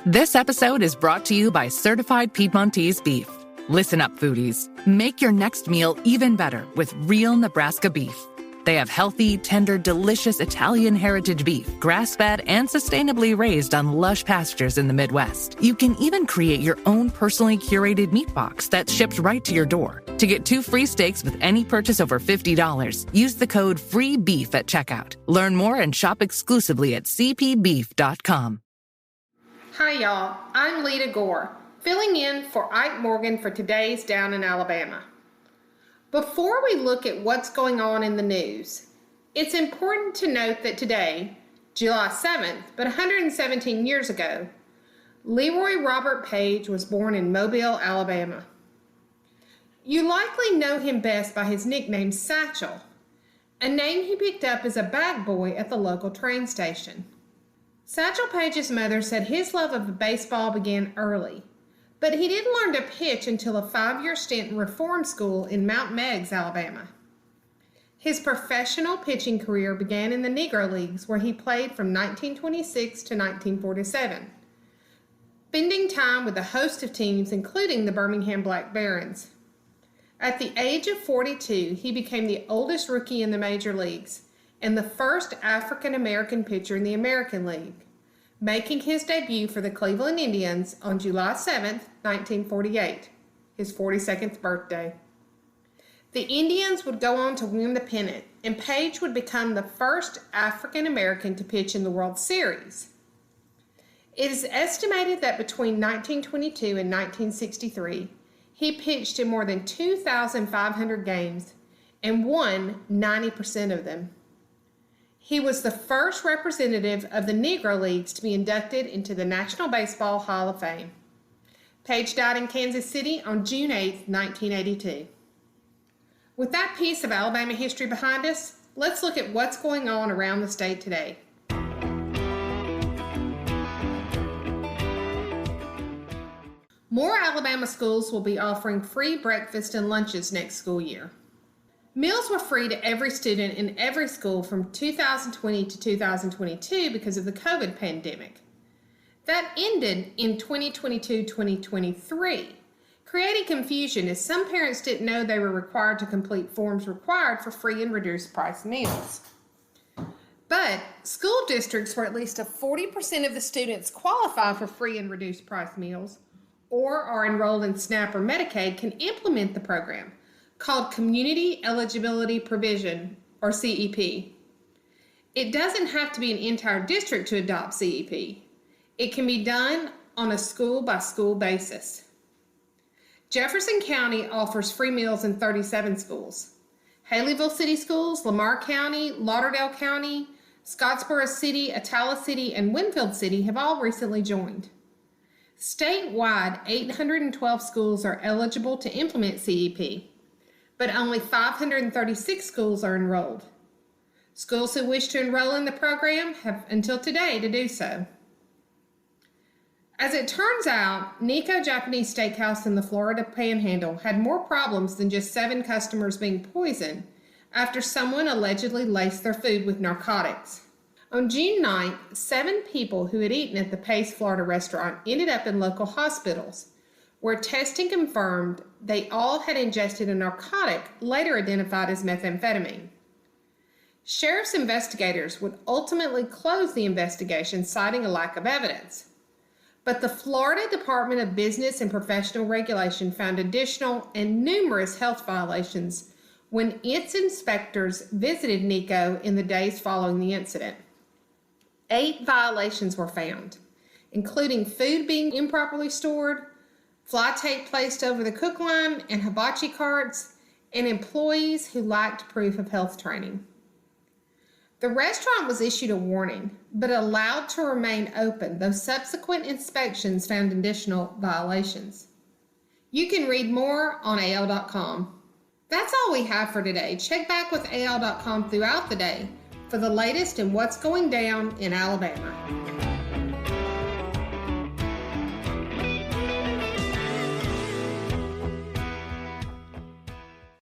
This episode is brought to you by Certified Piedmontese Beef. Listen up, foodies. Make your next meal even better with real Nebraska beef. They have healthy, tender, delicious Italian heritage beef, grass-fed and sustainably raised on lush pastures in the Midwest. You can even create your own personally curated meat box that's shipped right to your door. To get 2 free steaks with any purchase over $50, use the code FREEBEEF at checkout. Learn more and shop exclusively at cpbeef.com. Hi, y'all. I'm Lita Gore, filling in for Ike Morgan for today's Down in Alabama. Before we look at what's going on in the news, it's important to note that today, July 7th, but 117 years ago, Leroy Robert Paige was born in Mobile, Alabama. You likely know him best by his nickname Satchel, a name he picked up as a bag boy at the local train station. Satchel Paige's mother said his love of baseball began early, but he didn't learn to pitch until a 5-year stint in reform school in Mount Meigs, Alabama. His professional pitching career began in the Negro Leagues, where he played from 1926 to 1947, spending time with a host of teams, including the Birmingham Black Barons. At the age of 42, he became the oldest rookie in the major leagues and the first African-American pitcher in the American League, making his debut for the Cleveland Indians on July 7, 1948, his 42nd birthday. The Indians would go on to win the pennant, and Paige would become the first African-American to pitch in the World Series. It is estimated that between 1922 and 1963, he pitched in more than 2,500 games and won 90% of them. He was the first representative of the Negro Leagues to be inducted into the National Baseball Hall of Fame. Paige died in Kansas City on June 8, 1982. With that piece of Alabama history behind us, let's look at what's going on around the state today. More Alabama schools will be offering free breakfast and lunches next school year. Meals were free to every student in every school from 2020 to 2022 because of the COVID pandemic. That ended in 2022-2023, creating confusion as some parents didn't know they were required to complete forms required for free and reduced price meals. But school districts where at least 40% of the students qualify for free and reduced price meals or are enrolled in SNAP or Medicaid can implement the program, called Community Eligibility Provision, or CEP. It doesn't have to be an entire district to adopt CEP. It can be done on a school-by-school basis. Jefferson County offers free meals in 37 schools. Haleyville City Schools, Lamar County, Lauderdale County, Scottsboro City, Attala City, and Winfield City have all recently joined. Statewide, 812 schools are eligible to implement CEP, but only 536 schools are enrolled. Schools who wish to enroll in the program have until today to do so. As it turns out, Nico Japanese Steakhouse in the Florida Panhandle had more problems than just 7 customers being poisoned after someone allegedly laced their food with narcotics. On June 9th, 7 people who had eaten at the Pace, Florida restaurant ended up in local hospitals, where testing confirmed they all had ingested a narcotic later identified as methamphetamine. Sheriff's investigators would ultimately close the investigation, citing a lack of evidence. But the Florida Department of Business and Professional Regulation found additional and numerous health violations when its inspectors visited Nico in the days following the incident. 8 violations were found, including food being improperly stored, fly tape placed over the cook line and hibachi carts, and employees who lacked proof of health training. The restaurant was issued a warning, but allowed to remain open, though subsequent inspections found additional violations. You can read more on AL.com. That's all we have for today. Check back with AL.com throughout the day for the latest in what's going down in Alabama.